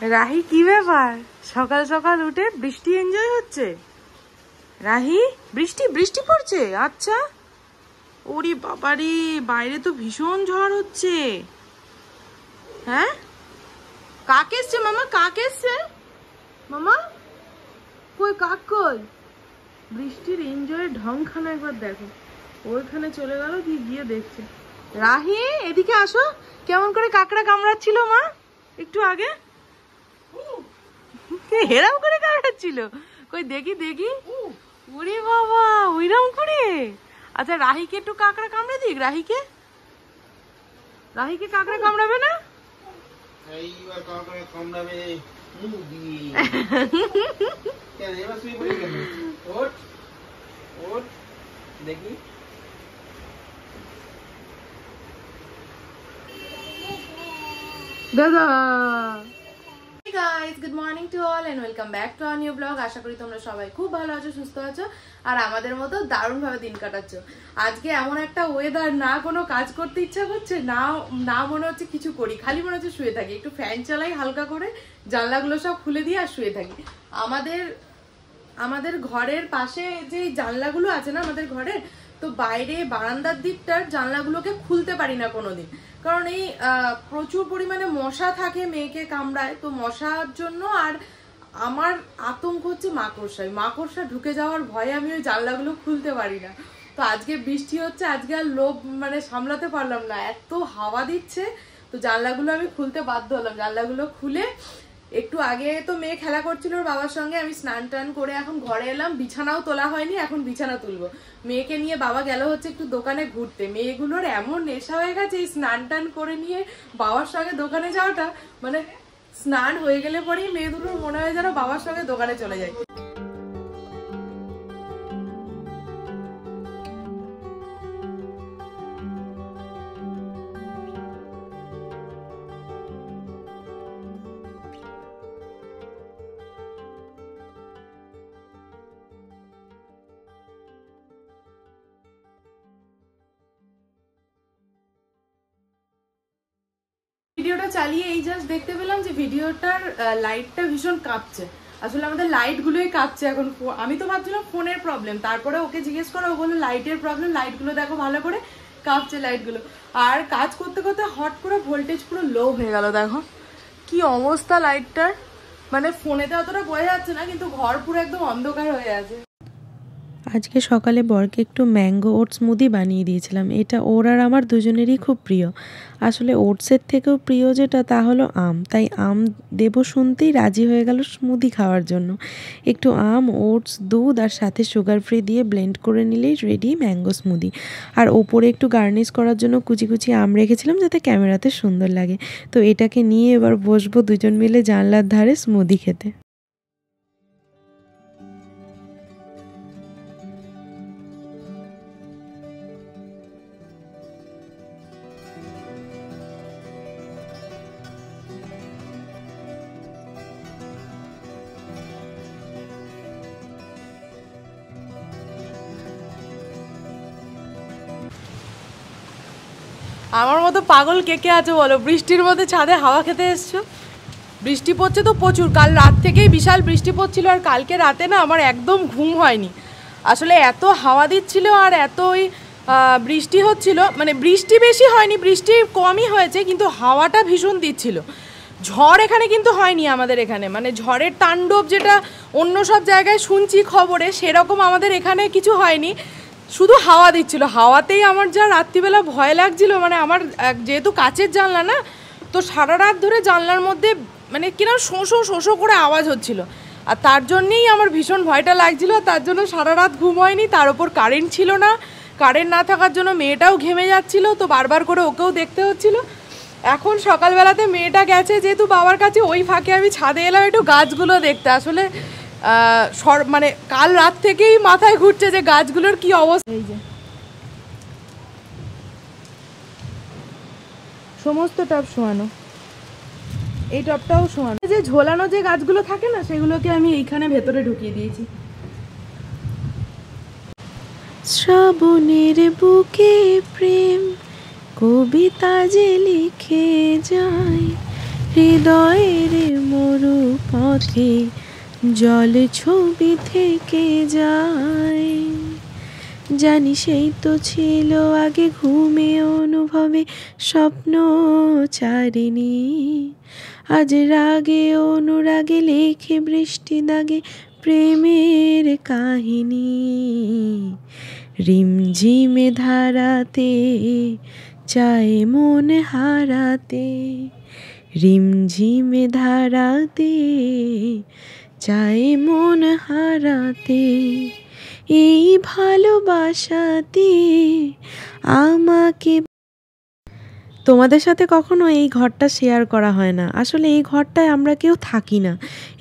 রাহি কি ব্যাপার, সকাল সকাল উঠে বৃষ্টি এনজয় হচ্ছে? রাহি বৃষ্টি বৃষ্টি পড়ছে? আচ্ছা, ওরে বাবারে, বাইরে তো ভীষণ ঝড় হচ্ছে। হ্যাঁ, কাক এসছে মামা, কাক এসছে মামা, কই কাক কই? বৃষ্টির এনজয়ের ঢংখানা একবার দেখো, ওইখানে চলে গেল, গিয়ে দেখছে। রাহি এদিকে আসো, কেমন করে কাকড়া কামড়াচ্ছিল মা একটু আগে, এরম করে কামড়াচ্ছিল? কই দেখি দেখি। ওরে বাবা, ওইরকম করে? আচ্ছা, রাহিকে একটু কাকড়া কামড়ে দিক। রাহিকে রাহিকে কাকড়া কামড়াবে না? এইবার কাকড়া কামড়াবে মুদি। কেন এবার শুয়ে পড়ি কেন? ওঠ ওঠ দেখি। দাদা, Hey guys, good morning to all and welcome back to our new vlog. আশা করি তোমরা সবাই খুব ভালো আছো, সুস্থ আছো আর আমাদের মতো দারুণভাবে দিন কাটাচ্ছো। আজকে এমন একটা ওয়েদার, না কোনো কাজ করতে ইচ্ছা করছে, না মনে হচ্ছে কিছু করি, খালি মনে হচ্ছে শুয়ে থাকি। একটু ফ্যান চালাই হালকা করে, জানলাগুলো সব খুলে দিয়ে আর শুয়ে থাকি। আমাদের ঘরের পাশে যে জানলাগুলো আছে না আমাদের ঘরে, তো বাইরে বারান্দার দিকটার জানলাগুলোকে খুলতে পারি না কোনোদিন, কারণ এই প্রচুর পরিমাণে মশা থাকে, মেয়েকে কামড়ায়। তো মশার জন্য আর আমার আতঙ্ক হচ্ছে মাকড়সা ঢুকে যাওয়ার ভয়ে আমি ওই জানলাগুলো খুলতে পারি না। তো আজকে বৃষ্টি হচ্ছে, আজকে আর লোভ সামলাতে পারলাম না, এত হাওয়া দিচ্ছে, তো জানলাগুলো আমি খুলতে বাধ্য হলাম। জানলাগুলো খুলে একটু আগে তো মেয়ে খেলা করছিল ওর বাবার সঙ্গে, আমি স্নান টান করে এখন ঘরে এলাম, বিছানাও তোলা হয়নি, এখন বিছানা তুলবো। মেয়েকে নিয়ে বাবা গেল হচ্ছে একটু দোকানে ঘুরতে। মেয়েগুলোর এমন নেশা হয়ে গেছে এই স্নান টান করে নিয়ে বাবার সঙ্গে দোকানে যাওয়াটা, স্নান হয়ে গেলে পরেই মেয়ে দুটোর মনে হয় যেন বাবার সঙ্গে দোকানে চলে যায়। ভিডিওটা চালিয়ে এই জাস্ট দেখতে পেলাম যে ভিডিওটার লাইটটা ভীষণ কাঁপছে। আসলে আমাদের লাইট গুলোই কাঁপছে এখন। আমি তো ভাবছিলাম ফোনের প্রবলেম, তারপরে ওকে জিজ্ঞেস করো, ও বললো লাইটের প্রবলেম, লাইট গুলো দেখো ভালো করে, কাঁপছে লাইট গুলো। আর কাজ করতে করতে হট করে ভোল্টেজ পুরো লো হয়ে গেল, দেখো কি অবস্থা লাইটটার। ফোনেতে অতটা বোঝা যাচ্ছে না, কিন্তু ঘর পুরো একদম অন্ধকার হয়ে আছে। আজকে সকালে বরকে একটু ম্যাঙ্গো ওটস স্মুদি বানিয়ে দিয়েছিলাম। এটা ওর আর আমার দুজনেরই খুব প্রিয়। আসলে ওটসের থেকেও প্রিয় যেটা, তা হলো আম। তাই আম দেবো শুনতেই রাজি হয়ে গেল স্মুদি খাওয়ার জন্য। একটু আম, ওটস, দুধ আর সাথে সুগার ফ্রি দিয়ে ব্লেন্ড করে নিলেই রেডি ম্যাঙ্গো স্মুদি। আর ওপরে একটু গার্নিশ করার জন্য কুচি কুচি আম রেখেছিলাম যাতে ক্যামেরাতে সুন্দর লাগে। তো এটাকে নিয়ে এবার বসবো দুজন মিলে জানলার ধারে স্মুদি খেতে। আমার মতো পাগল কে কে আছে বলো, বৃষ্টির মধ্যে ছাদে হাওয়া খেতে এসছো? বৃষ্টি পড়ছে তো প্রচুর, কাল রাত থেকেই বিশাল বৃষ্টি পড়ছিল, আর কালকে রাতে না আমার একদম ঘুম হয়নি। আসলে এত হাওয়া দিচ্ছিল আর এতই বৃষ্টি হচ্ছিল, বৃষ্টি বেশি হয়নি, বৃষ্টি কমই হয়েছে, কিন্তু হাওয়াটা ভীষণ দিচ্ছিল। ঝড় এখানে কিন্তু হয়নি আমাদের এখানে, ঝড়ের তাণ্ডব যেটা অন্য সব জায়গায় শুনছি খবরে, সেরকম আমাদের এখানে কিছু হয়নি, শুধু হাওয়া দিচ্ছিল। হাওয়াতেই আমার যা রাত্রিবেলা ভয় লাগছিল, আমার যেহেতু কাচের জানলা না, তো সারা রাত ধরে জানলার মধ্যে কিরকম শোঁ করে আওয়াজ হচ্ছিল, আর তার জন্যেই আমার ভীষণ ভয়টা লাগছিল। তার জন্য সারা রাত ঘুম হয়নি, তার ওপর কারেন্ট ছিল না, কারেন্ট না থাকার জন্য মেয়েটাও ঘেমে যাচ্ছিল, তো বারবার করে ওকেও দেখতে হচ্ছিল। এখন সকালবেলাতে মেয়েটা গেছে যেহেতু বাবার কাছে, ওই ফাঁকে আমি ছাদে এলাম একটু গাছগুলো দেখতে। আসলে কাল রাত থেকেই মাথায় ঘুরছে যে গাছগুলোর কি অবস্থা। এই যে সমস্ত টব শোয়ানো, এই টবটাও শোয়ানো, যে ঝোলানো যে গাছগুলো থাকে না, সেগুলোকে আমি এইখানে ভেতরে ঢুকিয়ে দিয়েছি। শ্রাবণের বুকে প্রেম কবিতা যে লিখে যায়, হৃদয়ের মোর পথে জল ছবি থেকে যায়। জানি সেই তো ছিল আগে ঘুমে অনুভবে স্বপ্ন চারিণী, আজ রাগে অনুরাগে লেখে বৃষ্টি দাগে প্রেমের কাহিনী। রিমঝিমে ধারাতে চায় মন হারাতে, রিমঝিমে ধারাতে চায় মন হারাতে, এই ভালোবাসাতে আমাকে। তোমাদের সাথে কখনো এই ঘরটা শেয়ার করা হয় না, আসলে এই ঘরটায় আমরা কেউ থাকি না।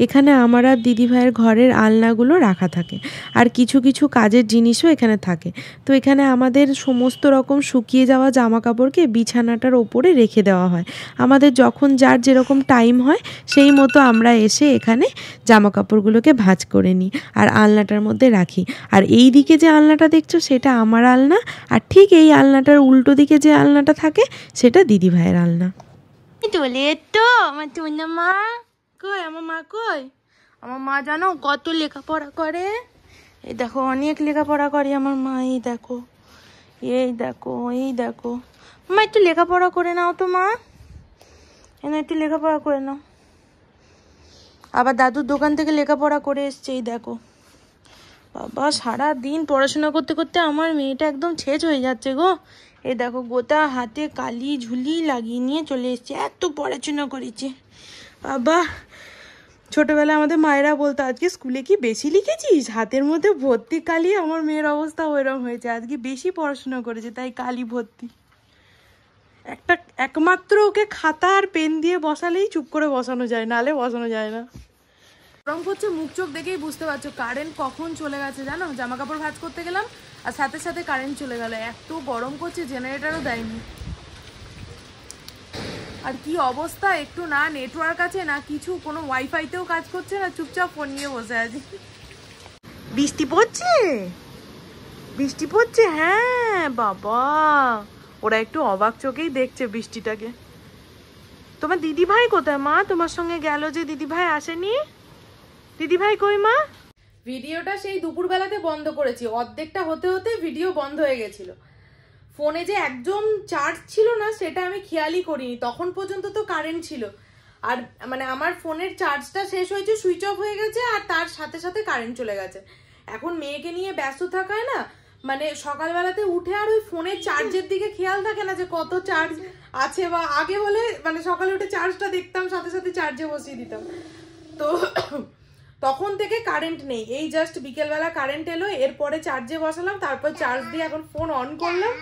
এখানে আমার আর দিদিভাইয়ের ঘরের আলনাগুলো রাখা থাকে, আর কিছু কিছু কাজের জিনিসও এখানে থাকে। তো এখানে আমাদের সমস্ত রকম শুকিয়ে যাওয়া জামা কাপড়কে বিছানাটার ওপরে রেখে দেওয়া হয়। আমাদের যখন যার যেরকম টাইম হয় সেই মতো আমরা এসে এখানে জামা কাপড়গুলোকে ভাঁজ করে নিই আর আলনাটার মধ্যে রাখি। আর এই দিকে যে আলনাটা দেখছো সেটা আমার আলনা, আর ঠিক এই আলনাটার উল্টো দিকে যে আলনাটা থাকে সেটা দিদি ভাইয়ের আলনা। চলে তো আমার টুনা মা কই, আমার মা কই? আমার মা জানো কত লেখাপড়া করে, এই দেখো অনেক লেখাপড়া করে আমার মা। এই দেখো, এই দেখো, এই দেখো। মা একটু লেখাপড়া করে নাও তো মা, এনে একটু লেখাপড়া করে নাও। আবার দাদুর দোকান থেকে লেখাপড়া করে এসছে। এই দেখো বাবা, সারা দিন পড়াশোনা করতে করতে আমার মেয়েটা একদম ছেঁচ হয়ে যাচ্ছে গো। এই দেখো গোটা হাতে কালি ঝুলি লাগিয়ে নিয়ে চলে এসছে, এত পড়াশোনা করেছে বাবা। ছোটবেলায় আমাদের মায়েরা বলতো আজকে স্কুলে কি বেশি লিখেছিস, হাতের মধ্যে ভর্তি কালি। আমার মেয়ের অবস্থা ওইরকম হয়েছে, আজকে বেশি পড়াশোনা করেছে তাই কালি ভর্তি। একমাত্র ওকে খাতা আর পেন দিয়ে বসালেই চুপ করে বসানো যায়, নালে বসানো যায় না। গরম করছে, মুখ চোখ দেখেই বুঝতে পারছো কারেন্ট কখন চলে গেছে জানো। জামা কাপড় ভাঁজ করতে গেলাম আর সাথে সাথে কারেন্ট চলে গেল। এত গরম করছে, জেনারেটরও দেয়নি। আর কি অবস্থা, একটু না নেটওয়ার্ক আছে না কিছু, কোনো ওয়াইফাইতেও কাজ করছে না, চুপচাপ ফোন নিয়ে বসে আছি। বৃষ্টি পড়ছে, বৃষ্টি পড়ছে, হ্যাঁ বাবা। ওরা একটু অবাক চোখেই দেখছে বৃষ্টিটাকে। তোমার দিদি ভাই কোথায় মা? তোমার সঙ্গে গেল যে দিদি ভাই আসেনি, দিদি ভাই কই মা? ভিডিওটা সেই দুপুরবেলাতে বন্ধ করেছি, অর্ধেকটা হতে হতে ভিডিও বন্ধ হয়ে গেছিল। ফোনে যে একদম চার্জ ছিল না সেটা আমি খেয়ালই করিনি, তখন পর্যন্ত তো কারেন্ট ছিল। আর মানে আমার ফোনের চার্জটা শেষ হয়েছে, সুইচ অফ হয়ে গেছে, আর তার সাথে সাথে কারেন্ট চলে গেছে। এখন মেয়েকে নিয়ে ব্যস্ত থাকায় না, মানে সকালবেলাতে উঠে আর ওই ফোনের চার্জের দিকে খেয়াল থাকে না যে কত চার্জ আছে। বা আগে হলে মানে সকালে উঠে চার্জটা দেখতাম, সাথে সাথে চার্জে বসিয়ে দিতাম। তো তখন থেকে কারেন্ট নেই, এই জাস্ট বিকেলবেলা কারেন্ট এলো, এরপরে চার্জে বসালাম, তারপর চার্জ দিয়ে এখন ফোন অন করলাম,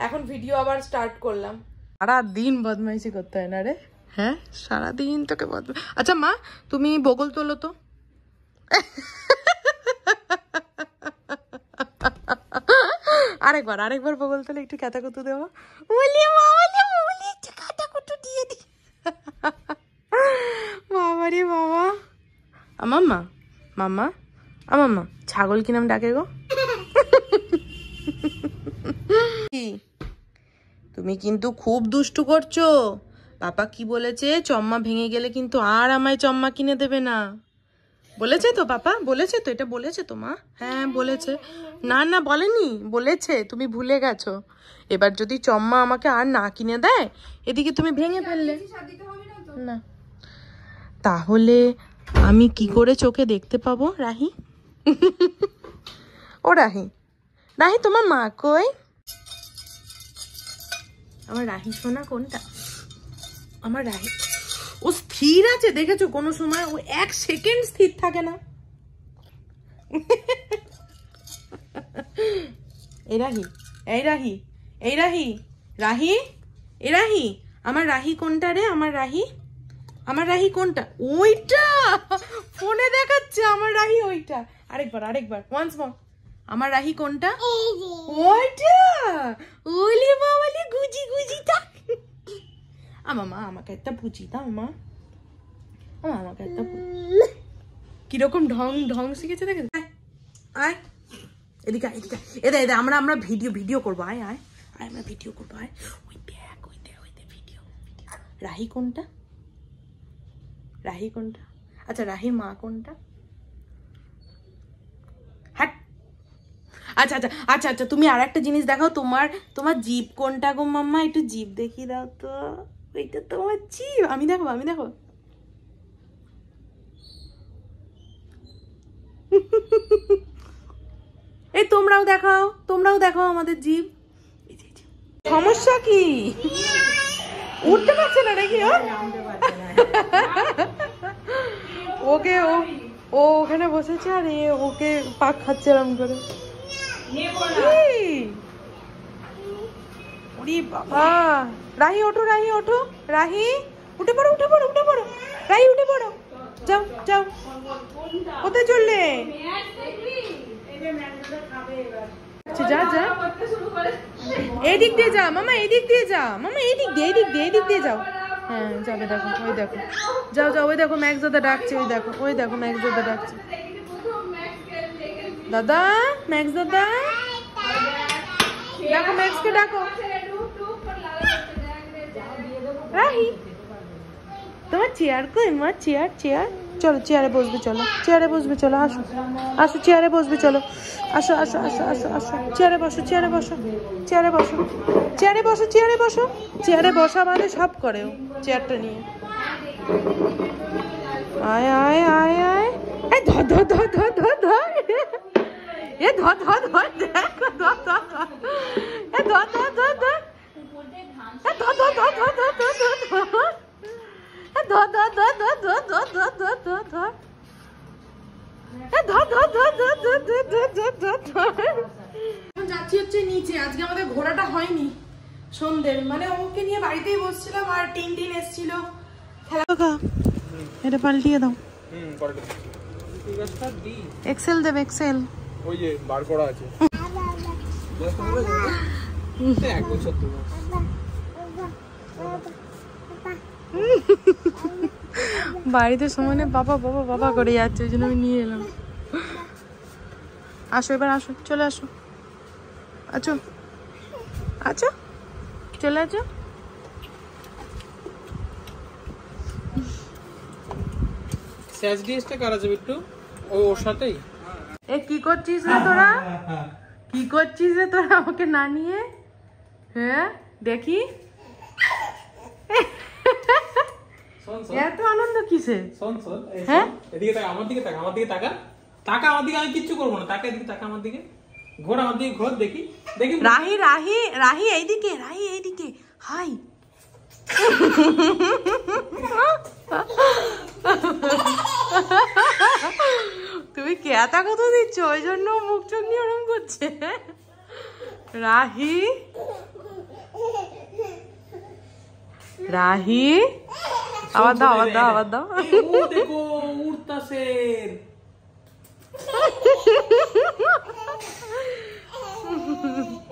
এখন ভিডিও আবার স্টার্ট করলাম। সারাদিন বদমাইশি করতে হয় না রে? হ্যাঁ সারাদিন তোকে বদমাইশি। আচ্ছা মা তুমি বগল তোলো তো। আরেকবার বগল তোলে, একটু কাটাকুটু দেবো। কাটাকুটু দিয়ে দি বাবা রে বাবা। মাম্মা মাম্মা মাম্মা, ছাগল কি নাম ডাকে গো? তুমি কিন্তু খুব দুষ্টু করছো। পাপা কি বলেছে, চম্মা ভেঙে গেলে কিন্তু আর আমায় চম্মা কিনে দেবে না। বলেছে তো পাপা, বলেছে তো, এটা বলেছে তো মা? হ্যাঁ বলেছে। না না বলেনি, বলেছে, তুমি ভুলে গেছো। এবার যদি চম্মা আমাকে আর না কিনে দেয়, এদিকে তুমি ভেঙে ফেললে না, তাহলে আমি কি করে চোখে দেখতে পাবো রাহি? ও রাহি, রাহি তোমার মা কই? আমার রাহি সোনা কোনটা? আমার রাহি ও স্থির আছে, দেখেছো কোনো সময় ও এক সেকেন্ড স্থির থাকে না। এই রাহি, এই রাহি, এই রাহি, রাহি, এই রাহি, আমার রাহি কোনটা রে? আমার রাহি, আমার রাহি কোনটা? ওইটা ফোনে দেখাচ্ছে আমার রাহি, ওইটা। আরেকবার ওয়ান্স মোর, আমার রাহি কোনটা? ওইটা। ওলি বাবালি গুজি গুজিটা। আমার মা আমাকে একটা পুচি দাও মা, আমাকে একটা কিরকম ঢং শিখেছে দেখে। আয় এদিকে, এদিকে এদে আমরা ভিডিও করবো। আয় আয় আয়, আমরা ভিডিও করবো। আয় ওই দেখ, ওই দে ভিডিও। রাহি কোনটা? রাহি কোনটা? আচ্ছা রাহির মা কোনটা? হ্যাঁ আচ্ছা আচ্ছা আচ্ছা আচ্ছা তুমি আর একটা জিনিস দেখাও, তোমার জিভ কোনটা গো মাম্মা? একটু জিভ দেখিয়ে দাও তো। ওইটা তোমার জিভ। আমি দেখো আমি দেখো। এই তোমরাও দেখাও আমাদের জিভ। সমস্যা কি? উঠতে পারছে না নাকি? ওকে ও ওখানে বসেছে আর ওকে পাক খাচ্ছে এরম করে। বাবা রাহি ওঠো, রাহি ওঠো, রাহি উঠে পড়ো, রাহি উঠে পড়ো, যাও যাও। কোথায় চললে? যা যা এইদিক দিয়ে যা মামা, এইদিক দিয়ে যা মামা, এইদিক দিয়ে যাও। হ্যাঁ যাবে, দেখো ওই দেখো, যাও যাও। ওই দেখো ম্যাক্স দাদা ডাকছে, ওই দেখো ম্যাক্স দাদা ডাকছে। দাদা ম্যাক্স দাদা ডাকো, ম্যাক্সকে ডাকো। রাহি তোমার চেয়ার কই মা? চেয়ার চলো, চেয়ারে বসবে, চলো চেয়ারে বসবে, চলো আসো আসো, চেয়ারে বসবে, চলো আসো আসো আসো আসো আসো। চেয়ারে বসো, চেয়ারে বসো, চেয়ারে বসো, চেয়ারে বসো, চেয়ারে বসো। চেয়ারে বসা মানে সব করে ও, চেয়ারটা নিয়ে। আয় আয় আয় আয়, এই ধর ধর ধর ধর ধর ধর, এ ধর ধর ধর, দেখো ধর ধর ধর, এ ধর ধর ধর ধর, এ ধর ধর ধর ধর ধর ধর ধর ধর, এ ধর ধর ধর ধর ধর ধর ধর ধর ধর ধর, এ ধর ধর ধর ধর ধর ধর ধর ধর ধর ধর। এখন যাচ্ছি হচ্ছে নিচে। আজকে আমাদের ঘোরাটা হয়নি সন্ধ্যের, মানে ওকে নিয়ে বাড়িতেই বসছিলাম আর টিন এসেছিল খেলা। এটা পাল্টিয়ে দাও। এক্সেল দেবে, এক্সেল ওই যে বার করা আছে। বাড়িতে সময় নেই, বাবা বাবা বাবা করে যাচ্ছে, ওই জন্য আমি নিয়ে এলাম। আসো এবার, আসো, চলে আসো, আছো আছো, চলে আছো। স্যাজডিএসটা করা যাবে একটু ওর সাথেই। এ কি করছিস রে তোরা? কি করছিস রে তোরা আমাকে না নিয়ে? হ্যাঁ দেখি এত আনন্দ কিসে? হ্যাঁ এদিকে তাকা, আমার দিকে তাকা, আমার দিকে তাকা, তাকা আমার দিকে। আমি কিচ্ছু করবো না, তাকা এদিকে, তাকা আমার দিকে, ঘোর আমার দিকে, ঘোর, দেখি দেখি। রাহি রাহি রাহি এইদিকে, রাহি এইদিকে, হাই। তুমি কেতা কত দিচ্ছ, ওই জন্য মুখ চোখ নিয়ে ওরম করছে। রাহি রাহি আবার দাও, আবার দাও, আবার দাও। ও দেখো উড়তাছে।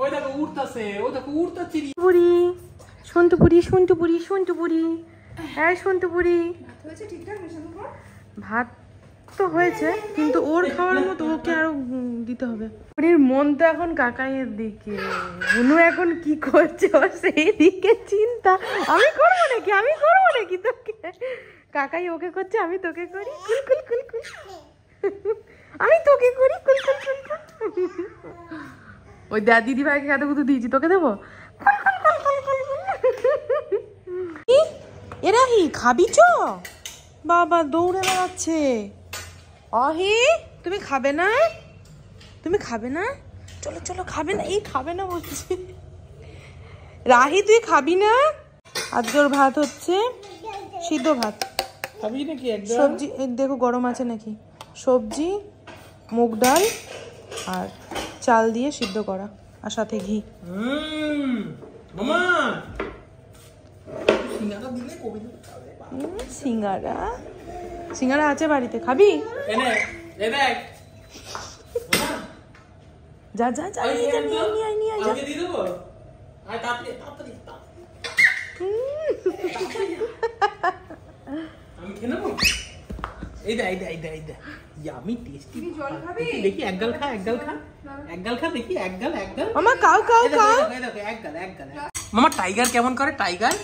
ওই দেখো উড়তাছে, ও দেখো উড়তাছে। পুরি সন্তুপুরি, সন্তুপুরি, সন্তুপুরি, হ্যাঁ সন্তুপুরি। ভাত তো হয়েছে, কিন্তু ওর খাওয়ার মতো ওকে আরো দিতে হবে। ওর মন তো এখন কাকাইয়ের দিকে। অনু এখন কি করছে ওর সেই দিকে চিন্তা। আমি করবো নাকি তোকে? কাকাই ওকে করছে, আমি তোকে করি, কুল কুল কুল কুল। আমি তোকে করি, কুল কুল কুল কুল। ওই দিদি ভাইকে কত কত দিয়েছি, তোকে দেবো? এরাহি খাবি চ? বাবা দৌড়ে বেড়াচ্ছে। অহি তুমি খাবে না? তুমি খাবে না? চলো চলো, খাবে না, এই খাবে না বলছি। রাহি তুই খাবি না? আজকে ওর ভাত হচ্ছে সিদ্ধ ভাত। খাবি নাকি একদম? সবজি দেখো গরম আছে নাকি। সবজি, মুগ ডাল আর চাল দিয়ে সিদ্ধ করা, আর সাথে ঘি। মামা সিঙ্গারা, সিঙ্গারা আছে বাড়িতে, খাবি? এনে এ দেখ, যা যা যা, নিয়ে আয় যা। দিয়ে দেবো। আয় তাড়াতাড়ি তাড়াতাড়ি। আমি খেয়ে নেবো। এই দে, এই দে, এই দে, এই দে। Yummy tasty. দেখি এক গাল খা, এক গাল খা, এক গাল খা, দেখি এক গাল, এক গাল। মামা কাউ কাউ কাউ। এক গাল, এক গাল। মামা টাইগার কেমন করে? টাইগার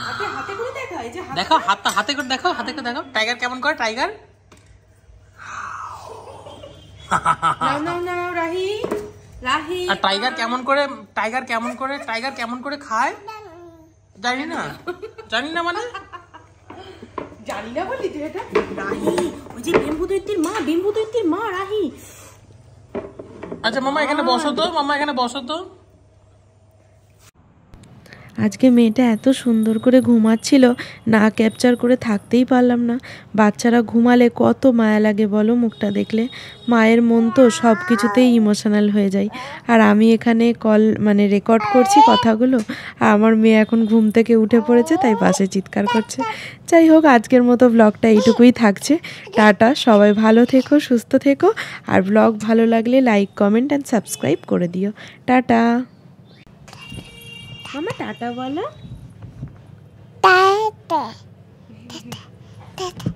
হাতে হাতে করে দেখা। এই যে দেখো হাতে করে দেখো, হাতে করে দেখো টাইগার কেমন করে, টাইগার। নাও নাও নাও রাহি, রাহি। আর টাইগার কেমন করে খায় জানি না মানে জানি না বলি তুই এটা। রাহি ওই যে বেম্বু দৈত্যের মা রাহি। আচ্ছা মামা এখানে বসো তো। আজকে মেয়েটা এত সুন্দর করে ঘুমাচ্ছিল, না ক্যাপচার করে থাকতেই পারলাম না। বাচ্চারা ঘুমালে কত মায়া লাগে বলো, মুখটা দেখলে। মায়ের মন তো সব কিছুতেই ইমোশনাল হয়ে যায়। আর আমি এখানে রেকর্ড করছি কথাগুলো, আর আমার মেয়ে এখন ঘুম থেকে উঠে পড়েছে, তাই পাশে চিৎকার করছে। যাই হোক, আজকের মতো ব্লগটা এইটুকুই থাকছে। টাটা, সবাই ভালো থেকো, সুস্থ থেকো। আর ব্লগ ভালো লাগলে লাইক, কমেন্ট অ্যান্ড সাবস্ক্রাইব করে দিও। টাটা মামা, টাটা বলো। Tata tata tata.